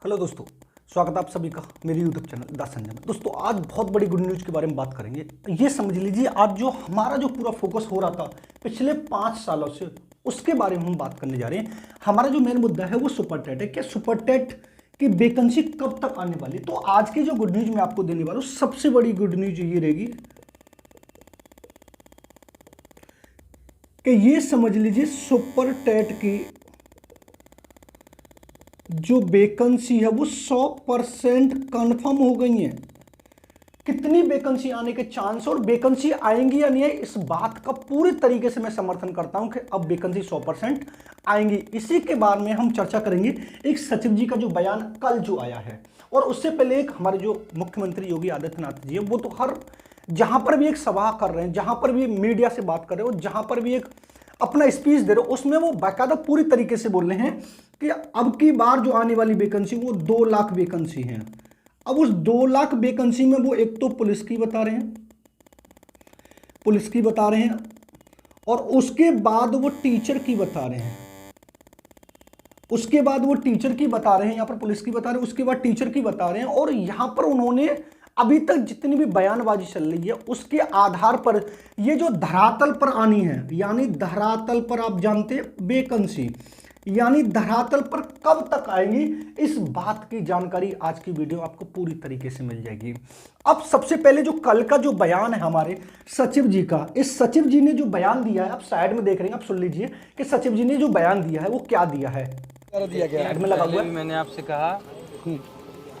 Hello दोस्तों, स्वागत है आप सभी का मेरे यूट्यूब चैनल द संजय में। दोस्तों आज बहुत बड़ी गुड न्यूज़ के बारे में बात करेंगे। ये समझ लीजिए आज जो हमारा जो पूरा फोकस हो रहा था पिछले 5 सालों से, उसके बारे में हम बात करने जा रहे हैं। हमारा जो मेन मुद्दा है वो सुपर टेट है। क्या सुपर टेट की वैकेंसी कब तक आने वाली? तो आज की जो गुड न्यूज़ मैं आपको देने वाला हूँ, सबसे बड़ी गुड न्यूज़ ये रहेगी कि ये समझ लीजिए सुपर टेट की जो वैकेंसी है वो 100% कन्फर्म हो गई है। कितनी वैकेंसी आने के चांस और वैकेंसी आएंगी या नहीं है, इस बात का पूरी तरीके से मैं समर्थन करता हूं कि अब वैकेंसी 100% आएंगी। इसी के बारे में हम चर्चा करेंगे। एक सचिव जी का जो बयान कल जो आया है, और उससे पहले एक हमारे जो मुख्यमंत्री योगी आदित्यनाथ जी है, वो तो हर जहां पर भी एक सभा कर रहे हैं, जहां पर भी मीडिया से बात कर रहे हो, जहां पर भी एक अपना स्पीच दे रहे हो, उसमें वो बाकायदा पूरी तरीके से बोल रहे हैं कि अब की बार जो आने वाली वैकेंसी वो 2 लाख वैकेंसी है। अब उस 2 लाख वैकेंसी में वो एक तो पुलिस की बता रहे हैं, और उसके बाद वो टीचर की बता रहे हैं, यहाँ पर पुलिस की बता रहे हैं, उसके बाद टीचर की बता रहे हैं। और यहां पर उन्होंने अभी तक जितनी भी बयानबाजी चल रही है उसके आधार पर ये जो धरातल पर आनी है, यानी धरातल पर आप जानते हैं वैकेंसी, यानी धरातल पर कब तक आएंगी, इस बात की जानकारी आज की वीडियो आपको पूरी तरीके से मिल जाएगी। अब सबसे पहले जो कल का जो बयान है हमारे सचिव जी का, इस सचिव जी ने जो बयान दिया है, आप साइड में देख रहे हैं, आप सुन लीजिए कि सचिव जी ने जो बयान दिया है वो क्या दिया है। साइड में लगा हुआ है। मैंने आपसे कहा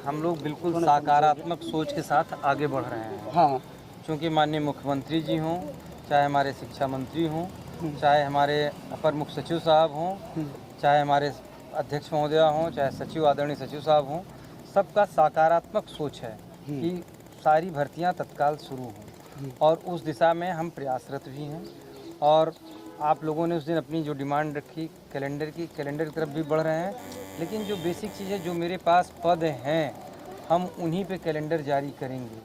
हम लोग बिल्कुल सकारात्मक सोच के साथ आगे बढ़ रहे हैं। हाँ, क्योंकि माननीय मुख्यमंत्री जी हों, चाहे हमारे शिक्षा मंत्री हों, चाहे हमारे अपर मुख्य सचिव साहब हों, चाहे हमारे अध्यक्ष महोदया हों, चाहे सचिव आदरणीय सचिव साहब हों, सबका सकारात्मक सोच है कि सारी भर्तियां तत्काल शुरू हों, और उस दिशा में हम प्रयासरत भी हैं। और आप लोगों ने उस दिन अपनी जो डिमांड रखी कैलेंडर की तरफ भी बढ़ रहे हैं। लेकिन जो बेसिक चीज़ है, जो मेरे पास पद हैं, हम उन्हीं पे कैलेंडर जारी करेंगे।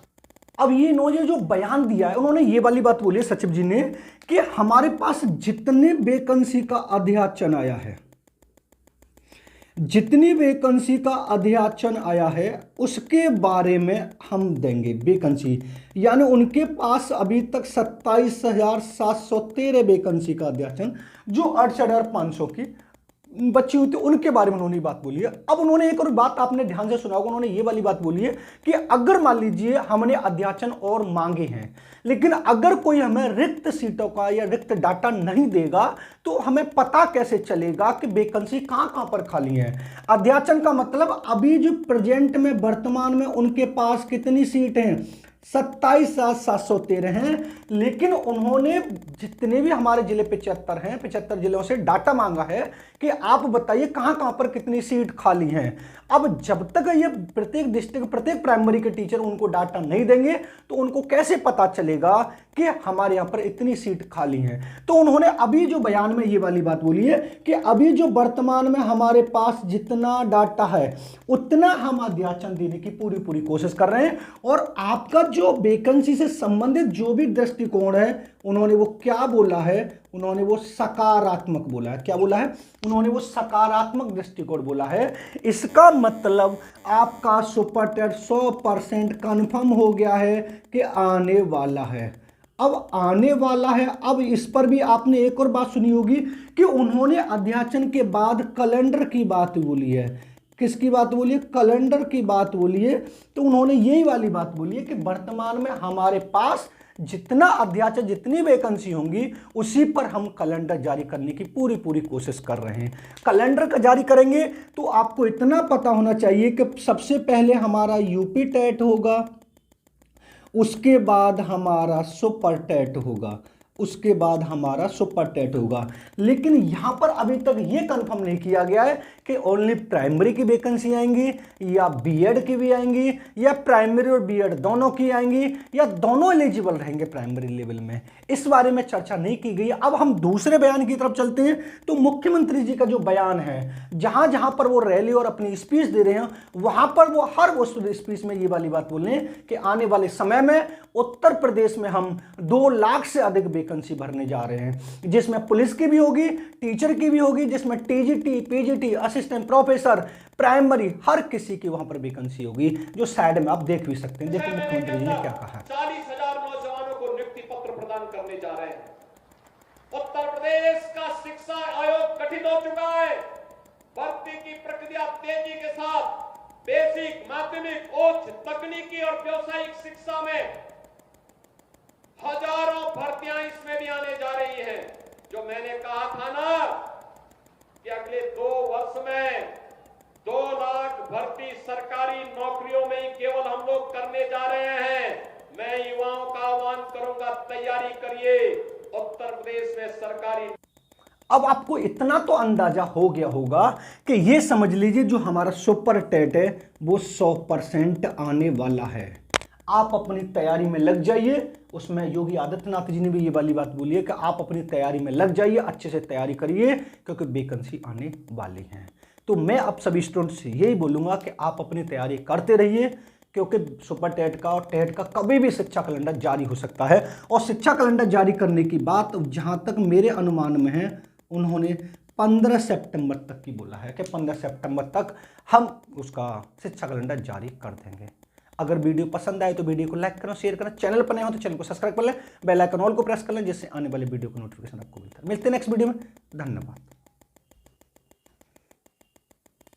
अब ये इन्होंने जो बयान दिया है, उन्होंने ये वाली बात बोली है सचिव जी ने कि हमारे पास जितने वैकेंसी का अध्याचन आया है, जितनी वैकेंसी का अध्याचन आया है उसके बारे में हम देंगे वैकेंसी। यानी उनके पास अभी तक 27,713 वैकेंसी का अध्याचन, जो 68,500 की बच्ची हुई थी, उनके बारे में उन्होंने बात बोली है। अब उन्होंने एक और बात आपने ध्यान से सुना होगा, उन्होंने ये वाली बात बोली है कि अगर मान लीजिए हमने अध्याचन और मांगे हैं, लेकिन अगर कोई हमें रिक्त सीटों का या रिक्त डाटा नहीं देगा तो हमें पता कैसे चलेगा कि वैकेंसी कहां पर खाली है। अध्याचन का मतलब अभी जो प्रेजेंट में वर्तमान में उनके पास कितनी सीट हैं, 27,713 हैं, लेकिन उन्होंने जितने भी हमारे जिले 75 हैं, 75 जिलों से डाटा मांगा है कि आप बताइए कहां पर कितनी सीट खाली हैं। अब जब तक ये प्रत्येक डिस्ट्रिक्ट प्रत्येक प्राइमरी के टीचर उनको डाटा नहीं देंगे तो उनको कैसे पता चलेगा कि हमारे यहां पर इतनी सीट खाली हैं। तो उन्होंने अभी जो बयान में ये वाली बात बोली है कि अभी जो वर्तमान में हमारे पास जितना डाटा है उतना हम अध्याचन देने की पूरी कोशिश कर रहे हैं। और आपका जो वैकेंसी से संबंधित जो भी दृष्टिकोण है, उन्होंने वो क्या बोला है, उन्होंने वो सकारात्मक बोला है। क्या बोला है? उन्होंने वो सकारात्मक दृष्टिकोण बोला है। इसका मतलब आपका सुपर टेट 100% कन्फर्म हो गया है कि आने वाला है। अब आने वाला है। अब इस पर भी आपने एक और बात सुनी होगी कि उन्होंने अध्याचन के बाद कैलेंडर की बात बोली है। किसकी बात बोली है? कैलेंडर की बात बोली है। तो उन्होंने यही वाली बात बोली है कि वर्तमान में हमारे पास जितना अध्याचन, जितनी वैकेंसी होंगी, उसी पर हम कैलेंडर जारी करने की पूरी कोशिश कर रहे हैं। कैलेंडर का जारी करेंगे तो आपको इतना पता होना चाहिए कि सबसे पहले हमारा यूपी टेट होगा, उसके बाद हमारा सुपर टेट होगा, लेकिन यहां पर अभी तक यह कंफर्म नहीं किया गया है कि ओनली प्राइमरी की वैकेंसी आएंगी या बीएड की भी आएंगी, या प्राइमरी और बीएड दोनों की आएंगी, या दोनों एलिजिबल रहेंगे प्राइमरी लेवल में। इस बारे में चर्चा नहीं की गई। अब हम दूसरे बयान की तरफ चलते हैं। तो मुख्यमंत्री जी का जो बयान है, जहां जहां पर वो रैली और अपनी स्पीच दे रहे हैं, वहां पर वो हर वो स्पीच में ये वाली बात बोल रहे हैं कि आने वाले समय में उत्तर प्रदेश में हम 2 लाख से अधिक वैकेंसी भरने जा रहे हैं, जिसमें पुलिस की भी होगी, टीचर की भी होगी, जिसमें TGT, PGT, assistant professor, primary, हर किसी की वहां पर वैकेंसी होगी, जो साइड में आप देख भी सकते हैं। देखो मुख्यमंत्री जी ने क्या कहा है। 40,000 नौजवानों को नियुक्ति पत्र प्रदान करने जा रहे हैं। उत्तर प्रदेश का शिक्षा आयोग गठित हो चुका है। भर्ती की प्रक्रिया तेजी के साथ बेसिक, माध्यमिक, उच्च, तकनीकी और व्यावसायिक शिक्षा में हजारों भर्तियां इसमें भी आने जा रही हैं। जो मैंने कहा था ना कि अगले 2 वर्ष में 2 लाख भर्ती सरकारी नौकरियों में ही केवल हम लोग करने जा रहे हैं। मैं युवाओं का आह्वान करूंगा, तैयारी करिए। उत्तर प्रदेश में सरकारी। अब आपको इतना तो अंदाजा हो गया होगा कि ये समझ लीजिए जो हमारा सुपर टेट है वो 100% आने वाला है। आप अपनी तैयारी में लग जाइए। उसमें योगी आदित्यनाथ जी ने भी ये वाली बात बोली है कि आप अपनी तैयारी में लग जाइए, अच्छे से तैयारी करिए, क्योंकि वैकेंसी आने वाली है। तो मैं आप सभी स्टूडेंट्स से यही बोलूंगा कि आप अपनी तैयारी करते रहिए, क्योंकि सुपर टेट का और टेट का कभी भी शिक्षा कैलेंडर जारी हो सकता है। और शिक्षा कैलेंडर जारी करने की बात जहां तक मेरे अनुमान में है, उन्होंने 15 सितंबर तक की बोला है कि 15 सितंबर तक हम उसका शिक्षा कैलेंडर जारी कर देंगे। अगर वीडियो पसंद आए तो वीडियो को लाइक करें, शेयर करें, चैनल पर नए हो तो चैनल को सब्सक्राइब कर लें, बेल आइकन ऑल को प्रेस कर लें, जिससे आने वाले वीडियो का नोटिफिकेशन आपको मिलता है। मिलते हैं नेक्स्ट वीडियो में। धन्यवाद।